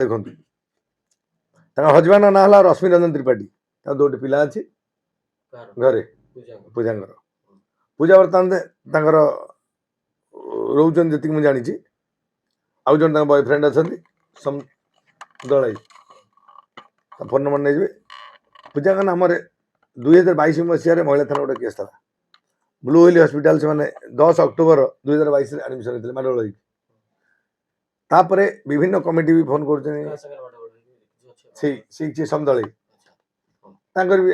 ଦେଖନ୍ତୁ ତାଙ୍କ ହଜବେଣ୍ଡ ନାଁ ହେଲା ରଶ୍ମି ରଞ୍ଜନ ତ୍ରିପାଠୀ। ତାଙ୍କ ଦୁଇଟି ପିଲା ଅଛି ଘରେ ପୂଜାଙ୍କର। ପୂଜା ବର୍ତ୍ତମାନ ତାଙ୍କର ରହୁଛନ୍ତି ଯେତିକି ମୁଁ ଜାଣିଛି। ଆଉ ଜଣେ ତାଙ୍କ ବୟଫ୍ରେଣ୍ଡ ଅଛନ୍ତି ଦଳାଇ, ତା ଫୋନ୍ ନମ୍ବର ନେଇଯିବେ। ପୂଜାଙ୍କ ନାମରେ 2022 ମସିହାରେ ମହିଳା ଥାନା ଗୋଟେ କେସ୍ ଥିଲା। ବ୍ଲୁ ହିଲ୍ ହସ୍ପିଟାଲ ସେମାନେ 10 ଅକ୍ଟୋବର 2022 ଆଡମିସନ ହେଇଥିଲେ ମାଡ଼ଗୋଳ ହେଇକି। ତାପରେ ବିଭିନ୍ନ କମିଟି ବି ଫୋନ୍ କରୁଛନ୍ତି, ସେଇ ସମଦଳୀ ତାଙ୍କର ବି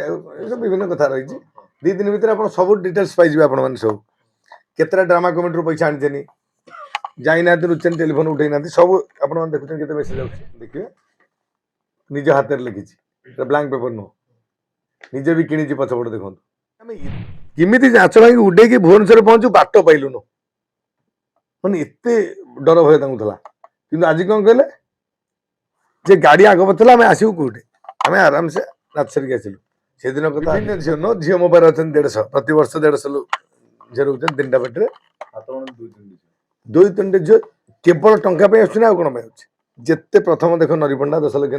ବିଭିନ୍ନ କଥା ରହିଛି। 2 ଦିନ ଭିତରେ ଆପଣ ସବୁ ଡିଟେଲ୍ସ ପାଇଯିବେ। ଆପଣମାନେ ସବୁ କେତେଟା ଡ୍ରାମା କମିଟିରୁ ପଇସା ଆଣିଛନ୍ତି, ଯାଇନାହାନ୍ତି, ଲୁଚେନ୍ ଟେଲିଫୋନ୍ ଉଠେଇ ନାହାନ୍ତି, ସବୁ ଆପଣମାନେ ଦେଖୁଛନ୍ତି। କେତେ ମେସେଜ ଆସୁଛି ଦେଖିବେ। ନିଜ ହାତରେ ଲେଖିଛି, ବ୍ଲାଙ୍କ ପେପର ନୁହଁ, ନିଜେ ବି କିଣିଛି। ପଛପଟେ ଦେଖନ୍ତୁ ଆମେ କେମିତି ନାଚ ଭାଇକି ଉଡେଇକି ଭୁବନେଶ୍ୱରରେ ପହଞ୍ଚୁ, ବାଟ ପାଇଲୁନୁ। ମାନେ ଏତେ ଡର ଭୟ ତାଙ୍କୁ ଥିଲା। କିନ୍ତୁ ଆଜି କଣ କହିଲେ, ଯେ ଗାଡି ଆଗ ପଥିଲା ଆମେ ଆସିବୁ କୋଉଠି, ଆମେ ଆରାମସେ ନାଚ ସାରିକି ଆସିଲୁ। ସେଦିନ କଥା ଝିଅ ନୁହଁ, ଝିଅ ମୋ ପାଖରେ ଅଛନ୍ତି 150, ପ୍ରତିବର୍ଷ 150 ଝିଅ ରହୁଛନ୍ତି 3ଟା ପାର୍ଟିରେ। 2-3ଟି ଝିଅ କେବଳ ଟଙ୍କା ପାଇଁ ଆସୁଛି ନା ଆଉ କଣ ପାଇଁ ଆସୁଛି। ଯେତେ ପ୍ରଥମ ଦେଖ ନରିପଣ୍ଡା 10 ଲକ୍ଷ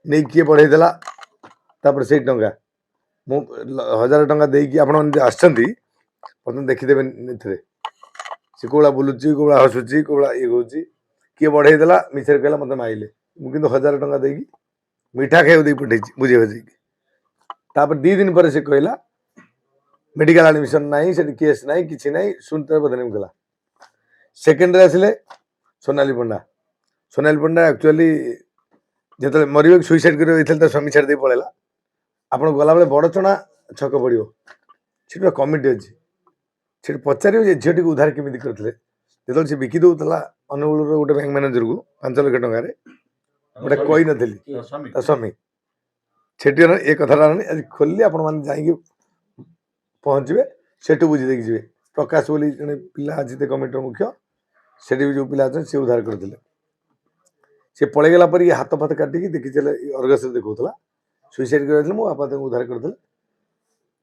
ନେଇକି କିଏ ବଢେଇ ଦେଲା। ତାପରେ ସେଇ ଟଙ୍କା ମୁଁ 1000 ଟଙ୍କା ଦେଇକି ଆପଣମାନେ ଆସିଛନ୍ତି, ବର୍ତ୍ତମାନ ଦେଖିଦେବେ ଏଥିରେ ସେ କୋଉଭଳିଆ ବୁଲୁଛି, କୋଉଭଳିଆ ହସୁଛି, କୋଉଭଳିଆ ଇଏ କରୁଛି। କିଏ ବଢେଇ ଦେଲା, ମିଛରେ କହିଲା ମତେ ମାଇଲେ। ମୁଁ କିନ୍ତୁ 1000 ଟଙ୍କା ଦେଇକି ମିଠା ଖାଇବାକୁ ଦେଇ ପଠେଇଛି ବୁଝେଇ ବଜେଇକି। ତାପରେ 2 ଦିନ ପରେ ସେ କହିଲା ମେଡିକାଲ ଆଡମିସନ ନାହିଁ, ସେଠି କେସ୍ ନାହିଁ, କିଛି ନାହିଁ, ଶୁଣିତେ ବଦନାମୀ କଲା। ସେକେଣ୍ଡରେ ଆସିଲେ ସୋନାଲି ପଣ୍ଡା। ସୋନାଲି ପଣ୍ଡା ଆକ୍ଚୁଆଲି ଯେତେବେଳେ ମରିବାକୁ ସୁଇସାଇଡ୍ କରିବାକୁ ଯାଇଥିଲେ ତା ସ୍ୱାମୀ ଛାଡ଼ି ଦେଇ ପଳେଇଲା। ଆପଣ ଗଲାବେଳେ ବଡ଼ଚଣା ଛକ ପଡ଼ିବ, ସେଠି ଗୋଟେ କମିଟି ଅଛି। ସେଠି ପଚାରିବେ ଯେ ଝିଅଟିକୁ ଉଦ୍ଧାର କେମିତି କରିଥିଲେ। ଯେତେବେଳେ ସେ ବିକି ଦେଉଥିଲା ଅନୁଗୁଳର ଗୋଟେ ବ୍ୟାଙ୍କ ମ୍ୟାନେଜରକୁ 5 ଲକ୍ଷ ଟଙ୍କାରେ, ଗୋଟେ କହିନଥିଲି ତା ସ୍ୱାମୀ। ସେଠି ଏ କଥାଟା ଆଜି ଖୋଲିଲି, ଆପଣମାନେ ଯାଇକି ପହଞ୍ଚିବେ, ସେଠୁ ବୁଝି ଦେଇକି ଯିବେ। ପ୍ରକାଶ ବୋଲି ଜଣେ ପିଲା ଅଛି ସେ କମିଟିର ମୁଖ୍ୟ, ସେଠି ବି ଯେଉଁ ପିଲା ଅଛନ୍ତି ସେ ଉଦ୍ଧାର କରିଥିଲେ। ସେ ପଳେଇଗଲା ପରେ ଇଏ ହାତ ଫାତ କାଟିକି ଦେଖିଥିଲେ, ଅର୍ଗସରେ ଦେଖାଉଥିଲା ସୁଇସାଇଡ୍ କରିଥିଲେ। ମୋ ବାପା ତାଙ୍କୁ ଉଦ୍ଧାର କରିଥିଲେ।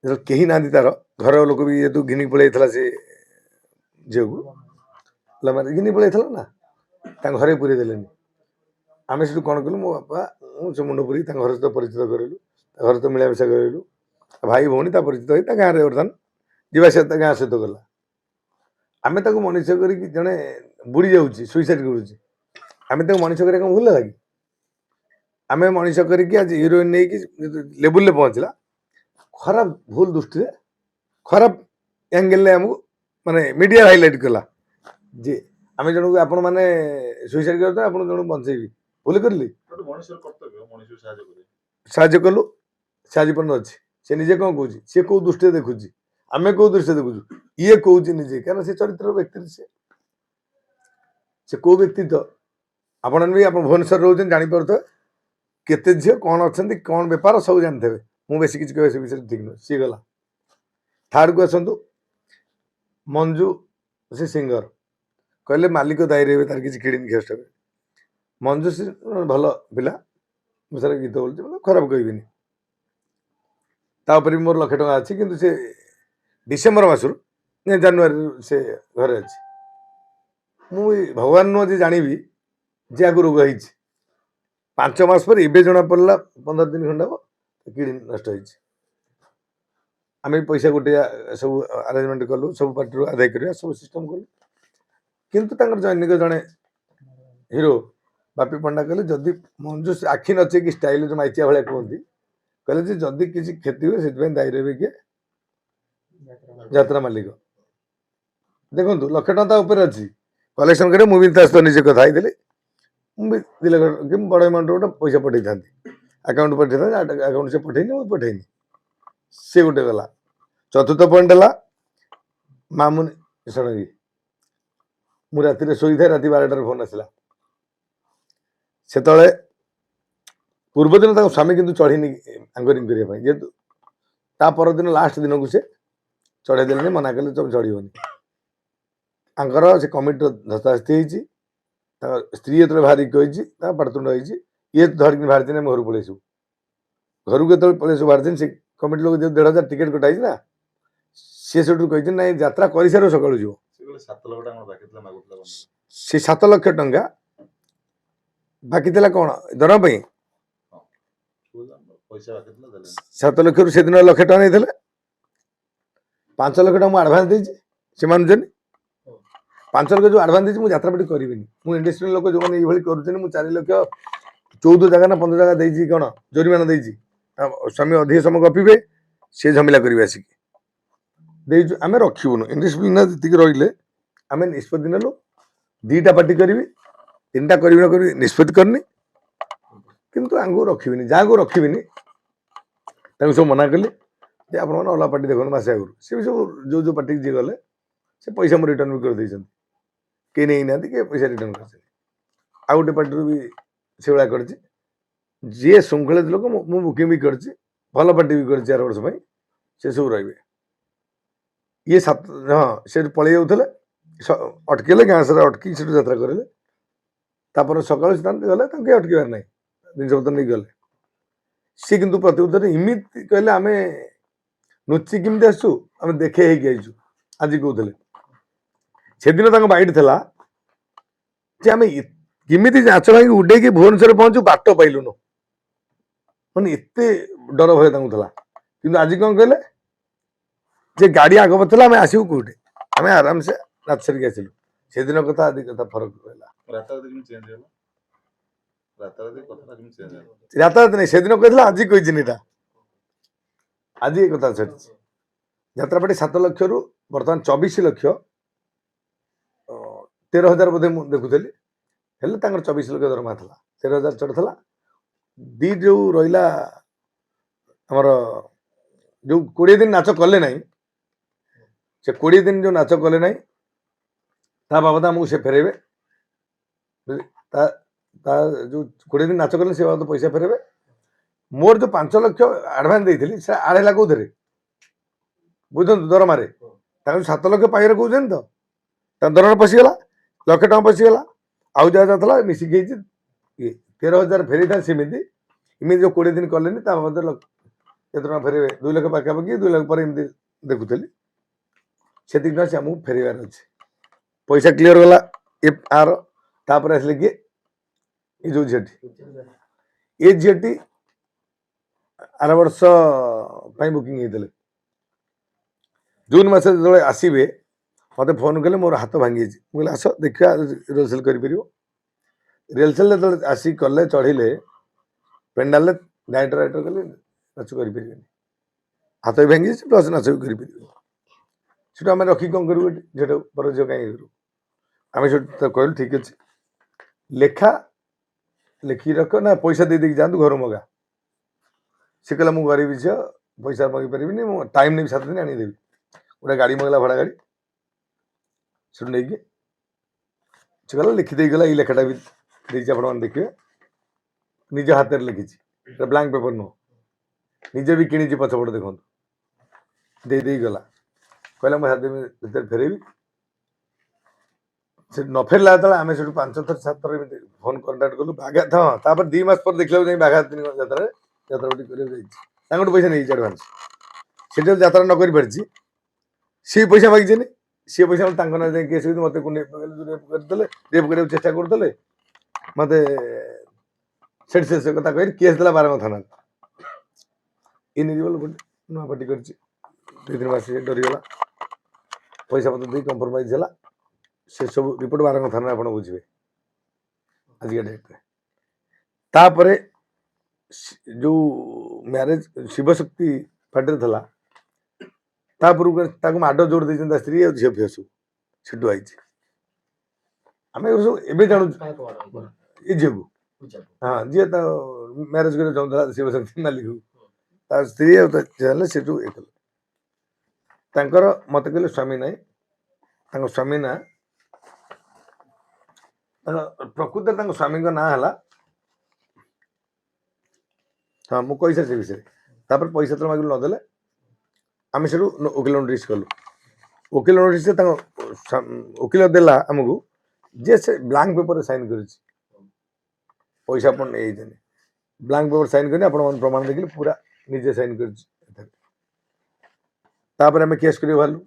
ଯେତେବେଳେ କେହି ନାହାନ୍ତି, ତାର ଘର ଲୋକ ବି ଯେହେତୁ ଘିନିକି ପଳେଇଥିଲା ସେ ଝିଅକୁ, ଘିନି ପଳେଇଥିଲା ନା, ତାଙ୍କ ଘରେ ପୁରେଇ ଦେଲେନି। ଆମେ ସେଠୁ କ'ଣ କଲୁ, ମୋ ବାପା ମୁଁ ସେ ମୁଣ୍ଡ ପୁରେଇକି ତାଙ୍କ ଘର ସହିତ ପରିଚିତ କରିଲୁ। ତା ଘର ସହିତ ମିଳାମିଶା କରିଲୁ। ଭାଇ ଭଉଣୀ ତା ପରିଚିତ ହୋଇ ତା ଗାଁରେ ବର୍ତ୍ତମାନ ଯିବା ଆସିବା ତା ଗାଁ ସହିତ ଗଲା। ଆମେ ତାକୁ ମଣିଷ କରିକି, ଜଣେ ବୁଡ଼ି ଯାଉଛି ସୁଇସାଇଡ୍ କରୁଛି, ଆମେ ତାକୁ ମଣିଷ କରିବା କ'ଣ ଭୁଲ ହେଲା କି? ଆମେ ମଣିଷ କରିକି ଆଜି ହିରୋଇନ୍ ନେଇକି ଲେବୁଲରେ ପହଞ୍ଚିଲା। ଖରାପ ଭୁଲ ଦୃଷ୍ଟିରେ, ଖରାପ ଆଙ୍ଗେଲରେ ଆମକୁ ମାନେ ମିଡିଆ ହାଇଲାଇଟ୍ କଲା ଯେ ଆମେ ଜଣକୁ ଆପଣମାନେ ସୁଇସାଇଡ୍ କରିଦେବେ, ଆପଣ ଜଣକୁ ବଞ୍ଚେଇବି। ଭୁଲ କରିଲି, ସାହାଯ୍ୟ କଲୁ। ସେ ଆଜି ପର୍ଯ୍ୟନ୍ତ ଅଛି। ସେ ନିଜେ କ'ଣ କହୁଛି, ସିଏ କୋଉ ଦୃଷ୍ଟିରେ ଦେଖୁଛି, ଆମେ କୋଉ ଦୃଷ୍ଟିରେ ଦେଖୁଛୁ। ଇଏ କହୁଛି ନିଜେ, କାରଣ ସେ ଚରିତ୍ରର ବ୍ୟକ୍ତି, ସେ କୋଉ ବ୍ୟକ୍ତିତ୍ୱ ଆପଣ ବି ଆପଣ ଭୁବନେଶ୍ୱରରେ ରହୁଛନ୍ତି, ଜାଣିପାରୁଥିବେ କେତେ ଝିଅ କ'ଣ ଅଛନ୍ତି, କ'ଣ ବେପାର ସବୁ ଜାଣିଥିବେ। ମୁଁ ବେଶୀ କିଛି କହିବା ସେ ବିଷୟରେ ଠିକ୍ ନୁହେଁ। ସିଏ ଗଲା। ଥାର୍ଡକୁ ଆସନ୍ତୁ, ମଞ୍ଜୁ, ସେ ସିଙ୍ଗର, କହିଲେ ମାଲିକ ଦାୟୀ ରହିବେ, ତାର କିଛି କିଡିନି କ୍ଷେଷ୍ଟ ହେବେ। ମଞ୍ଜୁ ସେ ଭଲ ପିଲା, ମୁଁ ସାରା ଗୀତ ବୋଲୁଛି, ଖରାପ କହିବିନି। ତା ଉପରେ ବି ମୋର 1 ଲକ୍ଷ ଟଙ୍କା ଅଛି, କିନ୍ତୁ ସେ ଡିସେମ୍ବର ମାସରୁ ଜାନୁଆରୀରୁ ସେ ଘରେ ଅଛି। ମୁଁ ଭଗବାନ ନୁହଁ ଯେ ଜାଣିବି ଯେ ଆକୁ ରୋଗ ହେଇଛି। 5 ମାସ ପରେ ଏବେ ଜଣା ପଡ଼ିଲା, 15 ଦିନ ଖଣ୍ଡେ ହବ କିଡିନି ନଷ୍ଟ ହେଇଛି। ଆମେ ପଇସା ଗୋଟେ ସବୁ ଆରେଞ୍ଜମେଣ୍ଟ କଲୁ, ସବୁ ପାର୍ଟିରୁ ଆଦାୟ କରିବା, ସବୁ ସିଷ୍ଟମ କଲୁ। କିନ୍ତୁ ତାଙ୍କର ଜୈନିକ ଜଣେ ହିରୋ ବାପି ପଣ୍ଡା କହିଲେ, ଯଦି ମଞ୍ଜୁ ଆଖି ନଚେଇକି ଷ୍ଟାଇଲରେ ମାଇଚିଆ ଭଳିଆ କୁହନ୍ତି, କହିଲେ ଯେ ଯଦି କିଛି କ୍ଷତି ହୁଏ ସେଥିପାଇଁ ଦାୟୀ ରହିବେ କିଏ, ଯାତ୍ରା ମାଲିକ। ଦେଖନ୍ତୁ 1 ଲକ୍ଷ ଟଙ୍କା ତା ଉପରେ ଅଛି, କଲେକ୍ସନ କରିବା। ମୁଁ ବି ତା ସହିତ ନିଜେ କଥା ହେଇଥିଲି। ମୁଁ ବି 2 ଲକ୍ଷ ବଡ଼ ଆମାଉଣ୍ଟ ଗୋଟେ ପଇସା ପଠେଇଥାନ୍ତି, ଆକାଉଣ୍ଟ ପଠେଇଥାନ୍ତି। ଆକାଉଣ୍ଟ ସେ ପଠେଇନି, ମୁଁ ପଠେଇନି। ସେ ଗୋଟେ ଗଲା। ଚତୁର୍ଥ ପଏଣ୍ଟ ହେଲା ମାମୁନି ଷଡ଼ଙ୍ଗୀ। ମୁଁ ରାତିରେ ଶୋଇଥାଏ, ରାତି 12ଟାରେ ଫୋନ୍ ଆସିଲା। ସେତେବେଳେ ପୂର୍ବଦିନ ତାଙ୍କ ସ୍ୱାମୀ କିନ୍ତୁ ଚଢ଼ିନି ଆଙ୍କରିଂ କରିବା ପାଇଁ, ଯେହେତୁ ତା ପରଦିନ ଲାଷ୍ଟ ଦିନକୁ ସେ ଚଢ଼େଇ ଦେଲେନି, ମନା କଲେ ତମେ ଚଢ଼ିବନି। ତାଙ୍କର ସେ କମିଟିର ଧସ୍ତାଧସ୍ତି ହେଇଛି। ତାଙ୍କ ସ୍ତ୍ରୀ ଯେତେବେଳେ ବାହାରିକି କହିଛି, ତାଙ୍କ ପାଟିତୁଣ୍ଡ ହେଇଛି। ଇଏ ଧରିକି ବାହାରିଛନ୍ତି, ଆମେ ଘରକୁ ପଳେଇ ଆସିବୁ। ଘରକୁ ଯେତେବେଳେ ପଳେଇ ଆସିବୁ ବାହାରିଛନ୍ତି, ସେ କମିଟି ଲୋକ ଯେହେତୁ 1,500 ଟିକେଟ କଟା ହେଇଛି ନା, ସିଏ ସେଠୁ କହିଛନ୍ତି ନାଇଁ ଯାତ୍ରା କରିସାରିବ, ସକାଳୁ ଯିବ। ସେ 7 ଲକ୍ଷ ଟଙ୍କା ବାକି ଥିଲା କ'ଣ ଦରମା ପାଇଁ ପଇସା ବାକି ଥିଲା ଦେଲେନି। 7 ଲକ୍ଷରୁ ସେଦିନ 1 ଲକ୍ଷ ଟଙ୍କା ନେଇଥିଲେ। 5 ଲକ୍ଷ ଟଙ୍କା ମୁଁ ଆଡ଼ଭାନ୍ସ ଦେଇଛି, ସେ ମାନୁଛନ୍ତି। 5 ଲକ୍ଷ ଯେଉଁ ଆଡ଼ଭାନ୍ସ ଦେଇଛି ମୁଁ ଯାତ୍ରାପାଟି କରିବିନି। ମୁଁ ଇଣ୍ଡଷ୍ଟ୍ରିଆଲ ଲୋକ ଯେଉଁମାନେ ଏଇଭଳି କରୁଛନ୍ତି, ମୁଁ 4 ଲକ୍ଷ 14 ଜାଗା ନା 15 ଜାଗା ଦେଇଛି କ'ଣ ଜୋରିମାନା ଦେଇଛି। ସ୍ୱାମୀ ଅଧିକ ସମୟ ଗପିବେ, ସେ ଝମିଲା କରିବେ ଆସିକି ଦେଇଛୁ। ଆମେ ରଖିବୁନୁ ଇଣ୍ଡଷ୍ଟ୍ରିଆଲ ଯେତିକି ରହିଲେ ଆମେ ନିଷ୍ପତ୍ତି ନେଲୁ 2ଟା ପାର୍ଟି କରିବି, 3ଟା କରିବି ନ କରିବି ନିଷ୍ପତ୍ତି କରିନି, କିନ୍ତୁ ଆଙ୍କୁ ରଖିବିନି। ଯାହାକୁ ରଖିବିନି ତାଙ୍କୁ ସବୁ ମନା କଲି ଯେ ଆପଣମାନେ ଅଲଗା ପାର୍ଟି ଦେଖନ୍ତୁ ମାସେ ଆଗରୁ। ସେ ବି ସବୁ ଯେଉଁ ପାର୍ଟିକି ଯିଏ ଗଲେ ସେ ପଇସା ମୁଁ ରିଟର୍ନ ବି କରିଦେଇଛନ୍ତି। କେହି ନେଇନାହାନ୍ତି, କିଏ ପଇସା ରିଟର୍ନ କରିଛନ୍ତି। ଆଉ ଗୋଟେ ପାର୍ଟିରୁ ବି ସେଭଳିଆ କରିଛି। ଯିଏ ଶୃଙ୍ଖଳିତ ଲୋକ ମୁଁ ବୁକିଂ ବି କରିଛି, ଭଲ ପାର୍ଟି ବି କରିଛି 4 ବର୍ଷ ପାଇଁ, ସେ ସବୁ ରହିବେ। ଇଏ ସେଠୁ ପଳେଇ ଯାଉଥିଲେ, ଅଟକେଇଲେ, ଗାଁ ସାରା ଅଟକି ସେଠୁ ଯାତ୍ରା କରିଲେ। ତାପରେ ସକାଳୁ ସେ ଗଲେ, ତାଙ୍କୁ କେହି ଅଟକିବାର ନାହିଁ, ଜିନିଷପତ୍ର ନେଇକି ଗଲେ। ସିଏ କିନ୍ତୁ ପ୍ରତି ଉତ୍ତରରେ ଏମିତି କହିଲେ ଆମେ ନୁଚି କେମିତି ଆସିଛୁ, ଆମେ ଦେଖେଇ ହେଇକି ଆସିଛୁ। ଆଜି କହୁଥିଲେ ସେଦିନ ତାଙ୍କ ବାଇଟ୍ ଥିଲା ଯେ ଆମେ କେମିତି ନାଚ ଭାଙ୍ଗି ଉଡେଇକି ଭୁବନେଶ୍ୱରରେ ପହଞ୍ଚୁ, ବାଟ ପାଇଲୁନୁ। ମାନେ ଏତେ ଡର ଭୟ ତାଙ୍କୁ ଥିଲା। କିନ୍ତୁ ଆଜି କ'ଣ କହିଲେ ଯେ ଗାଡ଼ି ଆଗ ପଥିଲା, ଆମେ ଆସିବୁ କୋଉଠି, ଆମେ ଆରାମସେ ନାଚ ସାରିକି ଆସିଲୁ। ସେଦିନ କଥା ଆଜି କଥା ଫରକ ରହିଲା। ରାତାରାତି କେମିତି ଚେଞ୍ଜ ହେଲା? ରାତାରାତି କଥାଟା କେମିତି ଚେଞ୍ଜ ହେଲା? ରାତାରାତି ନାହିଁ, ସେଦିନ କହିଥିଲା, ଆଜି କହିଛିନି ଏଇଟା। ଆଜି ଏ କଥା ଛାଡ଼ିଛି। ଯାତ୍ରାପାଟି 7 ଲକ୍ଷରୁ ବର୍ତ୍ତମାନ 24 ଲକ୍ଷ 13,000 ବୋଧେ ମୁଁ ଦେଖୁଥିଲି, ହେଲେ ତାଙ୍କର 24 ଲକ୍ଷ ଦରମା ଥିଲା, 13,000 ଚଢ଼ୁଥିଲା। ଯେଉଁ ରହିଲା ଆମର ଯେଉଁ 20 ଦିନ ନାଚ କଲେ ନାହିଁ, ସେ 20 ଦିନ ଯେଉଁ ନାଚ କଲେ ନାହିଁ ତା ବାବଦ ଆମକୁ ସେ ଫେରେଇବେ। ତା ଯେଉଁ 20 ଦିନ ନାଚ କଲେ ସେ ବାବଦ ପଇସା ଫେରେଇବେ। ମୋର ଯେଉଁ 5 ଲକ୍ଷ ଆଡ଼ଭାନ୍ସ ଦେଇଥିଲି ସେ ଆଡ଼ ହେଲା କେଉଁଥିରେ ବୁଝନ୍ତୁ, ଦରମାରେ। ତାଙ୍କୁ 7 ଲକ୍ଷ ପାଇବାରେ କହୁଛନ୍ତି ତ, ତାଙ୍କ ଦରମା ପଶିଗଲା, 1 ଲକ୍ଷ ଟଙ୍କା ପଶିଗଲା। ଆଉ ଯାହା ଯାହା ଥିଲା ମିଶିକି ହେଇଛି 13,000 ଫେରେଇଥାଏ। ସେମିତି ଏମିତି ଯେଉଁ 20 ଦିନ କଲେନି ତା ବାବଦ କେତେ ଟଙ୍କା ଫେରେଇବେ, 2 ଲକ୍ଷ ପାଖାପାଖି, 2 ଲକ୍ଷ ପରେ ଏମିତି ଦେଖୁଥିଲି। ସେତିକି ଟଙ୍କା ସେ ଆମକୁ ଫେରେଇବାର ଅଛି। ପଇସା କ୍ଲିୟର ଗଲା ଆର। ତାପରେ ଆସିଲେ କିଏ, ଏ ଯେଉଁ ଝିଅଟି, ଏ ଝିଅଟି ଆର ବର୍ଷ ପାଇଁ ବୁକିଂ ହେଇଥିଲେ। ଜୁନ୍ ମାସରେ ଯେତେବେଳେ ଆସିବେ ମୋତେ ଫୋନ୍ କଲେ, ମୋର ହାତ ଭାଙ୍ଗିଯାଇଛି। ମୁଁ କହିଲି ଆସ ଦେଖିବା ରିହର୍ସାଲ୍ କରିପାରିବ। ରିହର୍ସାଲ୍ ଯେତେବେଳେ ଆସିକି କଲେ, ଚଢ଼ିଲେ ପେଣ୍ଡାଲରେ, ଡାଇରେକ୍ଟର କଲେ ନାଚ କରିପାରିବେନି, ହାତ ବି ଭାଙ୍ଗିଯାଇଛି, ପ୍ଲସ୍ ନାଚ ବି କରିପାରିବେନି। ସେଠୁ ଆମେ ରଖିକି କ'ଣ କରିବୁ, ଏଠି ଝିଅଟାକୁ ପର ଝିଅ କାହିଁକି କରିବୁ। ଆମେ ସେଠୁ କହିଲୁ ଠିକ୍ ଅଛି, ଲେଖିକି ରଖ, ନା ପଇସା ଦେଇକି ଯାଆନ୍ତୁ, ଘରୁ ମଗା। ସେ କହିଲା ମୁଁ ଗରିବ ଝିଅ, ପଇସା ମଗେଇ ପାରିବିନି, ମୁଁ ଟାଇମ୍ ନେବି 7 ଦିନ ଆଣିଦେବି। ଗୋଟେ ଗାଡ଼ି ମଗେଇଲା, ଭଡ଼ା ଗାଡ଼ି। ସେଠୁ ନେଇକି ସେ ଗଲା, ଲେଖିଦେଇଗଲା। ଏଇ ଲେଖାଟା ବି ଦେଇଛି, ଆପଣମାନେ ଦେଖିବେ, ନିଜ ହାତରେ ଲେଖିଛି, ବ୍ଲାଙ୍କ ପେପର ନୁହଁ, ନିଜେ ବି କିଣିଛି, ପଛପଟେ ଦେଖନ୍ତୁ। ଦେଇଗଲା, କହିଲା ମୁଁ 7 ଦିନ ଭିତରେ ଫେରେଇବି। ସେ ନ ଫେରିଲା ଯେତେବେଳେ ଆମେ ସେଠୁ 5 ଥର 7 ଥର ଏମିତି ଫୋନ୍ କଣ୍ଟାକ୍ଟ କଲୁ। ବାଘାତ, ହଁ, ତାପରେ 2 ମାସ ପରେ ଦେଖିବାକୁ ଯାଇ ବାଘାତ ଯାତ୍ରାପାଟି କରିବାକୁ ଯାଇଛି। ତାଙ୍କଠୁ ପଇସା ନେଇଛି ଆଡ଼ଭାନ୍ସ। ସେଠି ଯାତ୍ରା ନ କରିପାରିଛି, ସିଏ ପଇସା ମାଗିଛନ୍ତି। ସିଏ ପଇସା ତାଙ୍କ ନାଁରେ ଯାଇ କେସ୍ କରିଦେଲେ, ମୋତେ କରିଦେଲେ, ରେପ୍ କରିବାକୁ ଚେଷ୍ଟା କରୁଥିଲେ। ମୋତେ ସେଠି ସେ କଥା କହିଲି, କେସ୍ ଦେଲା ବାରଙ୍ଗ ଥାନାରେ। ଏ ନେଇଯିବ ଲୋକଟି, ନୂଆ ପାର୍ଟି କରିଛି, 2-3 ମାସ ଡରିଗଲା, ପଇସା ପତ୍ର ଦେଇ କମ୍ପ୍ରମାଇଜ୍ ହେଲା। ସେ ସବୁ ରିପୋର୍ଟ ବାରଙ୍ଗ ଥାନାରେ ଆପଣ ବୁଝିବେ ଆଜିକା ଡେଟ୍ରେ। ତାପରେ ଯେଉଁ ମ୍ୟାରେଜ ଶିବଶକ୍ତି ପାର୍ଟିରେ ଥିଲା, ତା ପୂର୍ବରୁ ତାକୁ ମାଡ଼ ଜୋର ଦେଇଛନ୍ତି ତା ସ୍ତ୍ରୀ ଆଉ ଝିଅ ଫିଅ ସବୁ, ସେଠୁ ଆଇଛି। ଆମେ ସବୁ ଏବେ ଜାଣୁଛୁ ଏ ଝିଅକୁ, ହଁ, ଯିଏ ତା ମ୍ୟାରେଜ କରିବାକୁ ଚାହୁଁଥିଲା ଶିବଶକ୍ତି ମାଲିକକୁ, ତା ସ୍ତ୍ରୀ ଆଉ ତା ଝିଅ ହେଲେ ସେଠୁ ଇଏ କଲେ। ତାଙ୍କର ମୋତେ କହିଲେ ସ୍ୱାମୀ ନାହିଁ, ତାଙ୍କ ସ୍ୱାମୀ ନା, ପ୍ରକୃତରେ ତାଙ୍କ ସ୍ୱାମୀଙ୍କ ନାଁ ହେଲା, ହଁ ମୁଁ କହିସାରି ସେ ବିଷୟରେ। ତାପରେ ପଇସା ତ ମାଗିଲୁ, ନଦେଲେ ଆମେ ସେଠୁ ଓକିଲ ନୋଟିସ୍ କଲୁ। ଓକିଲ ନୋଟିସ୍ରେ ତାଙ୍କ ଓକିଲ ଦେଲା ଆମକୁ ଯେ ସେ ବ୍ଲାଙ୍କ ପେପରରେ ସାଇନ୍ କରିଛି, ପଇସା ଆପଣ ନେଇଯାଇଛନ୍ତି, ବ୍ଲାଙ୍କ ପେପର ସାଇନ୍ କରି ଆପଣମାନେ ପ୍ରମାଣ ଦେଖିଲେ ପୁରା ନିଜେ ସାଇନ୍ କରିଛି। ତାପରେ ଆମେ କେସ୍ କରିବାକୁ ବାହାରିଲୁ।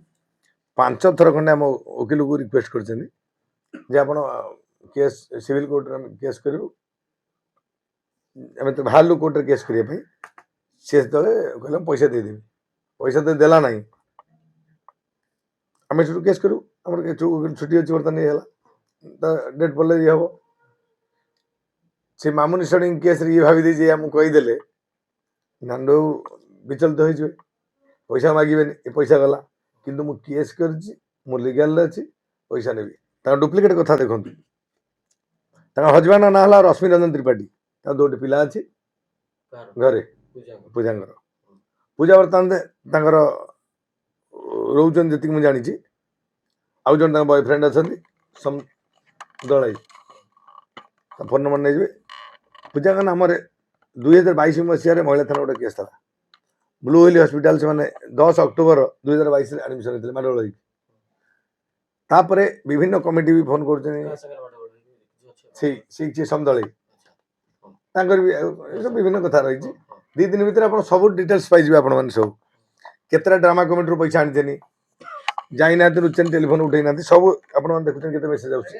5 ଥର ଖଣ୍ଡେ ଆମ ଓକିଲକୁ ରିକ୍ୱେଷ୍ଟ କରିଛନ୍ତି ଯେ ଆପଣ କେସ୍ ସିଭିଲ୍ କୋର୍ଟରେ ଆମେ କେସ୍ କରିବୁ, ଆମେ ତ ବାହାରିଲୁ କୋର୍ଟରେ କେସ୍ କରିବା ପାଇଁ ସେ ଯେତେବେଳେ କହିଲା ମୁଁ ପଇସା ଦେଇଦେବି ପଇସା ତ ଦେଲା ନାହିଁ ଆମେ ସେଠୁ କେସ୍ କରିବୁ ଆମର ଛୁଟି ଅଛି ବର୍ତ୍ତମାନ ଇଏ ହେଲା ତା ଡେଟ୍ ପଡ଼ିଲେ ଇଏ ହବ ସେ ମାମୁନି ସଡିଂ କେସ୍ରେ ଇଏ ଭାବି ଦେଇଛି ଆମକୁ କହିଦେଲେ ନାଣ୍ଡୁ ବିଚଳିତ ହେଇଯିବେ ପଇସା ମାଗିବେନି ଏ ପଇସା ଗଲା କିନ୍ତୁ ମୁଁ କେସ୍ କରିଛି ମୁଁ ଲିଗାଲରେ ଅଛି ପଇସା ନେବି ତାଙ୍କ ଡୁପ୍ଲିକେଟ୍ କଥା ଦେଖନ୍ତୁ ତାଙ୍କ ହଜବେଣ୍ଡ ନାଁ ହେଲା ରଶ୍ମି ରଞ୍ଜନ ତ୍ରିପାଠୀ ତାଙ୍କ ଦୁଇଟି ପିଲା ଅଛି ଘରେ ପୂଜାଙ୍କର ପୂଜା ବର୍ତ୍ତମାନ ତାଙ୍କର ରହୁଛନ୍ତି ଯେତିକି ମୁଁ ଜାଣିଛି ଆଉ ଜଣେ ତାଙ୍କ ବୟଫ୍ରେଣ୍ଡ ଅଛନ୍ତି ଦଳାଇ ତା ଫୋନ୍ ନମ୍ବର ନେଇଯିବେ ପୂଜାଙ୍କ ନାମରେ 2022 ମସିହାରେ ମହିଳା ଥାନା ଗୋଟେ କେସ୍ ଥିଲା ବ୍ଲୁ ହିଲ୍ ହସ୍ପିଟାଲ ସେମାନେ 10 ଅକ୍ଟୋବର 2022 ଆଡମିସନ ହେଇଥିଲେ ମାଡ଼ଗୋଳ ହେଇକି ତାପରେ ବିଭିନ୍ନ କମିଟି ବି ଫୋନ୍ କରୁଛନ୍ତି ସେଇ ସମଦଳେଇ ତାଙ୍କର ବି ଏସବୁ ବିଭିନ୍ନ କଥା ରହିଛି 2 ଦିନ ଭିତରେ ଆପଣ ସବୁ ଡିଟେଲ୍ସ ପାଇଯିବେ ଆପଣମାନେ ସବୁ କେତେଟା ଡ୍ରାମା କମିଟିରୁ ପଇସା ଆଣିଛନ୍ତି ଯାଇନାହାନ୍ତି ଲୁଚେନ୍ ଟେଲିଫୋନ୍ ଉଠେଇ ନାହାନ୍ତି ସବୁ ଆପଣମାନେ ଦେଖୁଛନ୍ତି କେତେ ମେସେଜ ଆସୁଛି